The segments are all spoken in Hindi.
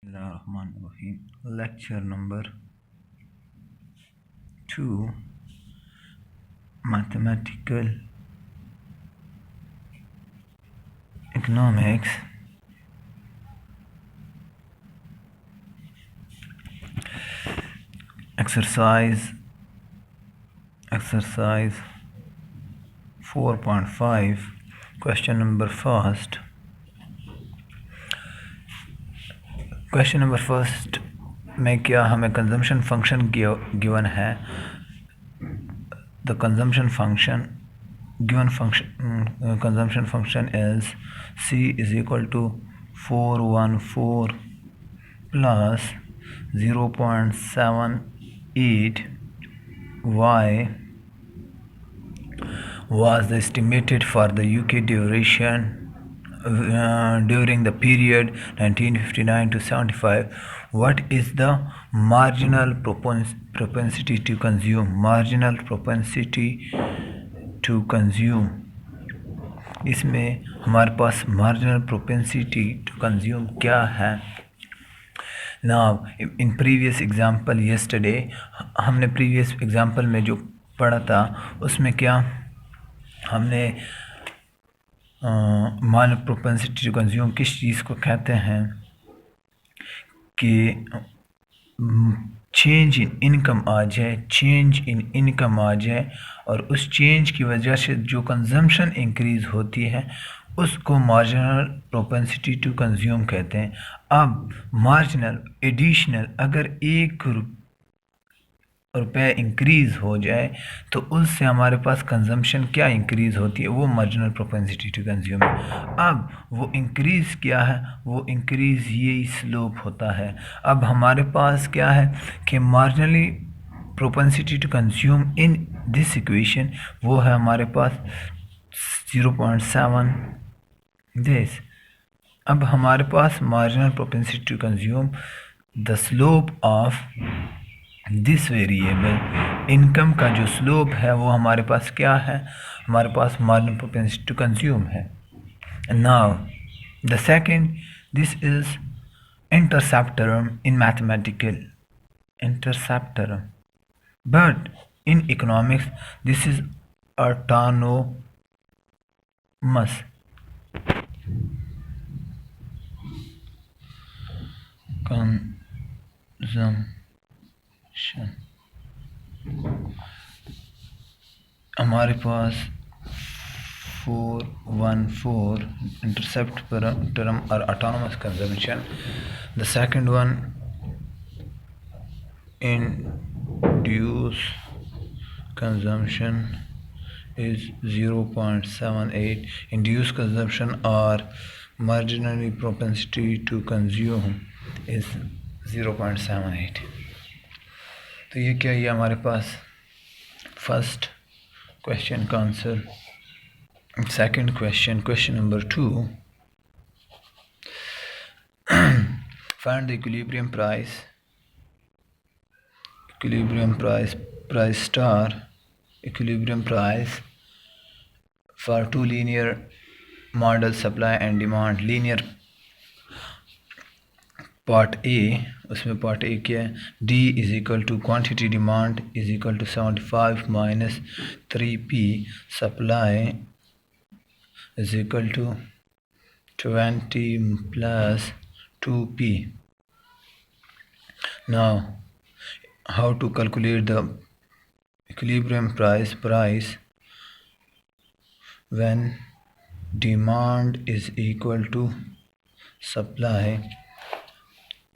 Bismillahirrahmanirrahim. Lecture number 2, Mathematical Economics. Exercise 4.5. Question number first. Question number first में क्या हमें कंजम्पशन फंक्शन गिवन है. The consumption function given function consumption function is C is equal to 414 plus 0.78 y was the estimated for the UK duration during the period 1959 to 75. What is the marginal propensity to consume? Marginal propensity to consume. इसमें हमारे पास marginal propensity to consume क्या है? Now in previous example yesterday हमने previous example में जो पढ़ा था उसमें क्या हमने मार्जिनल प्रोपेंसिटी टू कंज्यूम किस चीज़ को कहते हैं कि चेंज इन इनकम आ जाए और उस चेंज की वजह से जो कंजम्पशन इंक्रीज़ होती है उसको मार्जिनल प्रोपेंसिटी टू कंज्यूम कहते हैं. अब मार्जिनल एडिशनल अगर ₹1 इंक्रीज़ हो जाए तो उससे हमारे पास कंजम्पशन क्या इंक्रीज़ होती है, वो मार्जिनल प्रोपेंसिटी टू कंज्यूम है. अब वो इंक्रीज़ क्या है, वो इंक्रीज़ ये स्लोप होता है. अब हमारे पास क्या है कि marginally propensity to consume in this equation वो है हमारे पास 0.7 दिस. अब हमारे पास marginal propensity to consume the slope of this variable income का जो स्लोप है वो हमारे पास क्या है, हमारे पास मार्जिनल प्रोपेंसिटी टू कंज्यूम है. Now the second this is intercept term in mathematical intercept term but in economics this is autonomous. हमारे पास 414 इंटरसेप्ट टर्म और autonomous consumption. The second one induced consumption is 0.78. Induced consumption or marginally propensity to consume is 0.78. तो ये क्या, ये हमारे पास फर्स्ट क्वेश्चन का answer. Second question number 2. Find the equilibrium price for two linear model supply and demand. Linear part A, उसमें पार्ट ए क्या है, D is equal to quantity demand is equal to 75 minus 3P supply is equal to 20 plus 2P. Now how to calculate the equilibrium price when demand is equal to supply.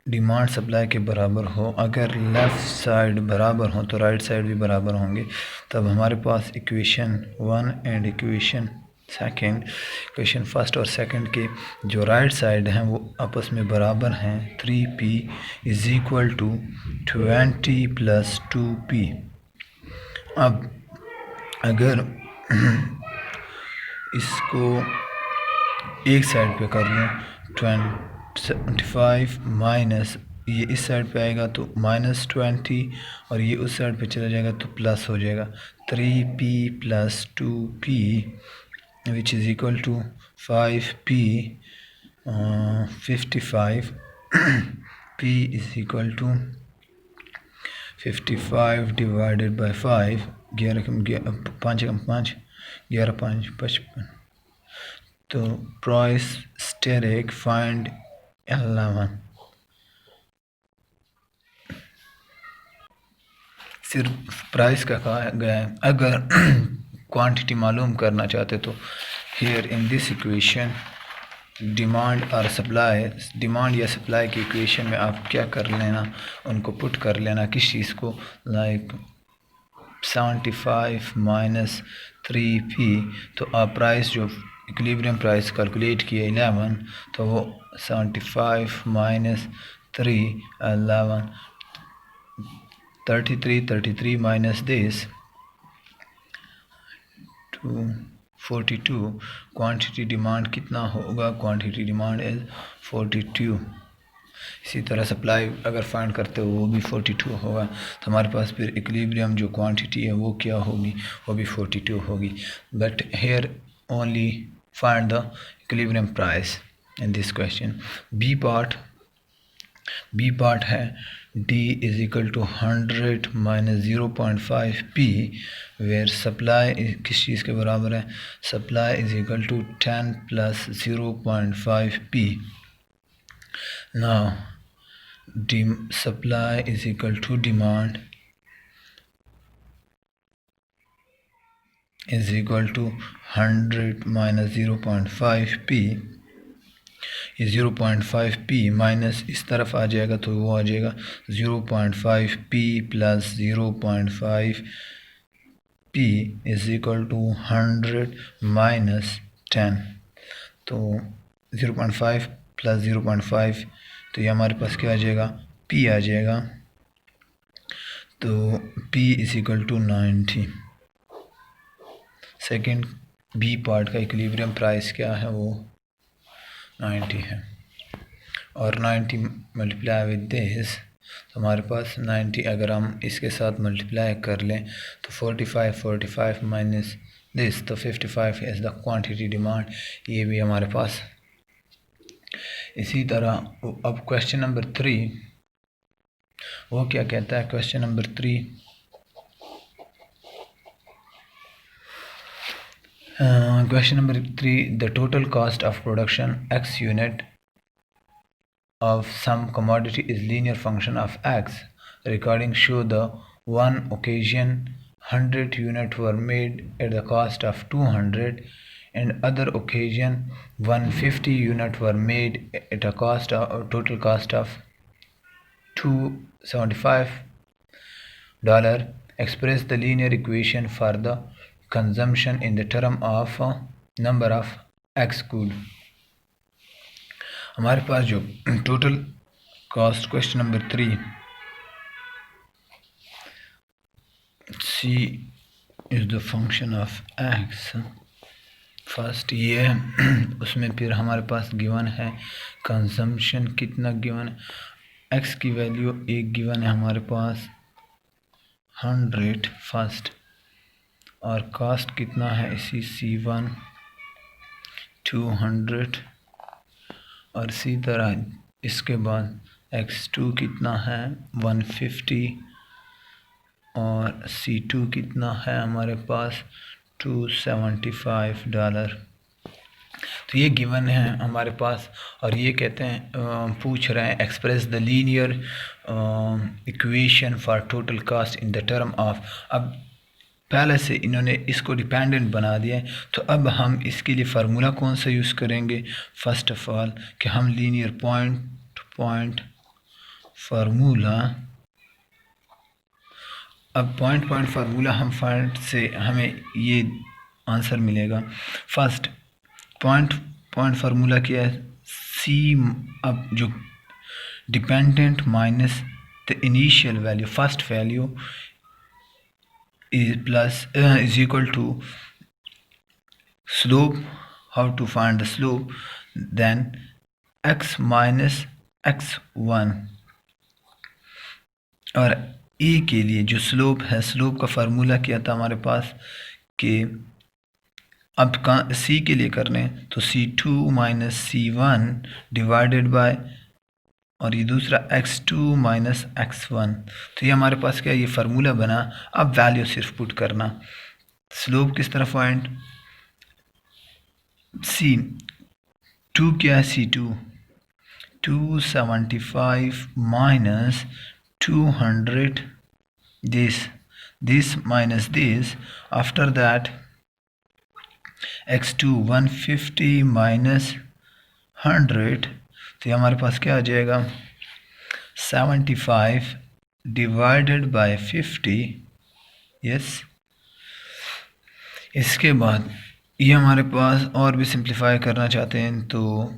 Demand supply के बराबर हो, अगर लेफ़्ट साइड बराबर हो तो राइट साइड भी बराबर होंगे. तब हमारे पास equation 1 and equation second, equation first और सेकंड के जो राइट साइड हैं वो आपस में बराबर हैं. 3P is equal to 20 plus 2P. अब अगर इसको एक साइड पे कर लूँ 75 माइनस ये इस साइड पे आएगा तो -20 और ये उस साइड पे चला जाएगा तो प्लस हो जाएगा. 3P plus 2P which is equal to 5P 55 P is equal to 55 divided by 5, 5 5 11 5 55। तो प्राइस स्टेरिक फाइंड 11। सिर्फ प्राइस का कहा गया है। अगर क्वांटिटी मालूम करना चाहते तो here in this equation demand और सप्लाई, डिमांड या सप्लाई की इक्वेशन में आप क्या कर लेना, उनको पुट कर लेना किस चीज़ को, लाइक 75 माइनस 3p। तो आप प्राइस जो इक्विलिब्रियम प्राइस कैलकुलेट किए 11, तो वो 75 minus 3 11 33 minus this 42। Quantity demand कितना होगा, क्वांटिटी डिमांड इज 42। इसी तरह सप्लाई अगर फाइंड करते हो वो भी 42 होगा। तो हमारे पास फिर इक्विलिब्रियम जो क्वांटिटी है वो क्या होगी, वो भी 42 होगी। But here only find the equilibrium price in this question. B part है D is equal to 100 minus 0.5p, where supply किस चीज़ के बराबर है, supply is equal to 10 plus 0.5p। now supply is equal to demand is equal to 100 minus 0.5p। ये 0.5p माइनस इस तरफ आ जाएगा तो वो आ जाएगा 0.5p plus 0.5p is equal to 100 minus 10। तो 0.5 प्लस 0.5, तो ये हमारे पास क्या आ जाएगा, p आ जाएगा। तो p is equal to 90। Second B part का इक्विलिब्रियम प्राइस क्या है, वो 90 है। और 90 मल्टीप्लाई विद दिस, तो हमारे पास 90 अगर हम इसके साथ मल्टीप्लाई कर लें तो 45 माइनस दिस, तो 55 इज़ द क्वांटिटी डिमांड। ये भी हमारे पास। इसी तरह अब क्वेश्चन नंबर 3 वो क्या कहता है, question number 3 question number 3, the total cost of production x unit of some commodity is linear function of x. Recording show the one occasion 100 units were made at the cost of 200, and other occasion 150 units were made at a cost of total cost of $275. Express the linear equation for the consumption in the term of number of x cool। हमारे पास जो total cost question number 3 c is the function of x। First ये है, उसमें फिर हमारे पास गिवन है कंजम्पशन कितना गिवन है, x की वैल्यू एक गिवन है हमारे पास 100 फर्स्ट, और कॉस्ट कितना है इसी C1 200, और इसी तरह इसके बाद x2 कितना है 150, और C2 कितना है हमारे पास $275। तो ये गिवन है हमारे पास। और ये कहते हैं पूछ रहे हैं express the linear equation for total cost in the term of. अब पहले से इन्होंने इसको डिपेंडेंट बना दिया है, तो अब हम इसके लिए फार्मूला कौन सा यूज़ करेंगे, फर्स्ट ऑफ ऑल कि हम लीनियर पॉइंट फार्मूला। अब पॉइंट फार्मूला हम फाइंड से हमें ये आंसर मिलेगा। फर्स्ट पॉइंट फार्मूला क्या है, सी, अब जो dependent minus the initial value, first value is equal to slope. How to find the slope? Then x minus x1। और e के लिए जो स्लोप है, स्लोप का फार्मूला क्या था हमारे पास कि अब c के लिए करने तो C2 minus C1 divided by और ये दूसरा x2 माइनस x1। तो ये हमारे पास क्या, ये फार्मूला बना। अब वैल्यू सिर्फ पुट करना। स्लोप किस तरफ पॉइंट, सी 2 क्या है, C2 275 minus 200, this minus this, after that x2 150 minus 100, तो ये हमारे पास क्या आ जाएगा 75 डिवाइडेड बाय 50। यस, इसके बाद ये हमारे पास और भी सिंप्लीफाई करना चाहते हैं तो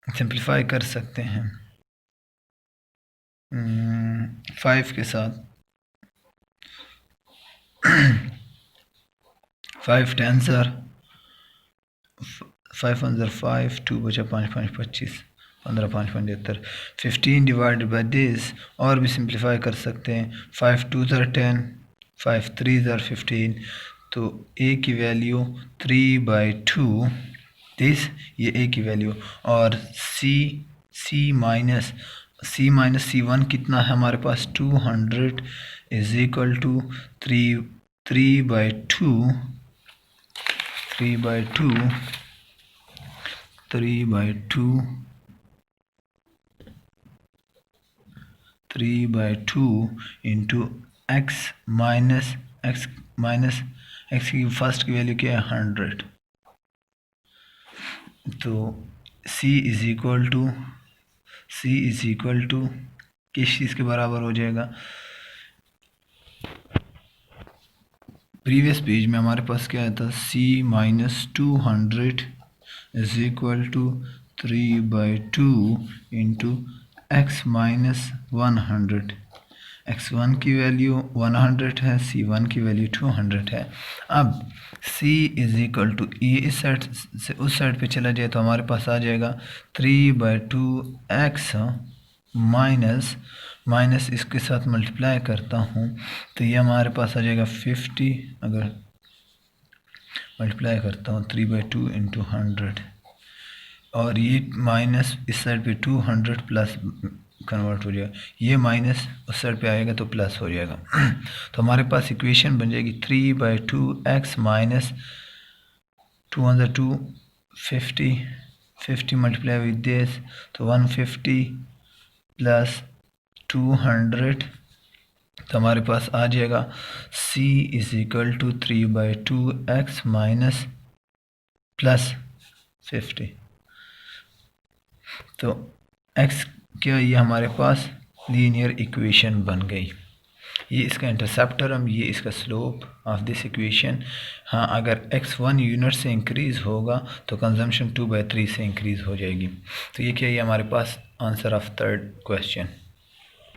सिंप्लीफाई कर सकते हैं 5 के साथ। 5 10 are 5 1 are 5, 2 बचा 5 5 25, 15 5 75। 15 डिवाइडेड बाई दिस, और भी सिंप्लीफाई कर सकते हैं। 5 2 are 10, 5 3 are 15, तो a की वैल्यू 3/2, दिस ये a की वैल्यू। और c माइनस C1 कितना है हमारे पास 200 is equal to 3/2 into x minus x की फर्स्ट की वैल्यू क्या है 100। तो c इज इक्वल टू किस चीज़ के बराबर हो जाएगा, प्रीवियस पेज में हमारे पास क्या था, c minus 200 is equal to 3/2 into x minus 100। x1 की वैल्यू 100 है, c1 की वैल्यू 200 है। अब c इज इक्वल टू, ये इस साइड से उस साइड पे चला जाए तो हमारे पास आ जाएगा 3/2x माइनस इसके साथ मल्टीप्लाई करता हूँ तो ये हमारे पास आ जाएगा 50। अगर मल्टीप्लाई करता हूँ 3/2 इंटू 100, और ये माइनस इस साइड पे 200 प्लस कन्वर्ट हो जाएगा, ये माइनस उस साइड पे आएगा तो प्लस हो जाएगा। तो हमारे पास इक्वेशन बन जाएगी 3/2x minus 2 50 multiply with this, तो 150 प्लस 200, तो हमारे पास आ जाएगा c is equal to 3/2x minus plus 50। तो x क्या, ये हमारे पास लीनियर इक्वेशन बन गई। ये इसका इंटरसेप्टर, ये इसका स्लोप ऑफ दिस इक्वेशन। हाँ, अगर x1 यूनिट से इंक्रीज़ होगा तो कंजम्पशन 2/3 से इंक्रीज़ हो जाएगी। तो ये क्या, ये हमारे पास आंसर ऑफ थर्ड क्वेश्चन।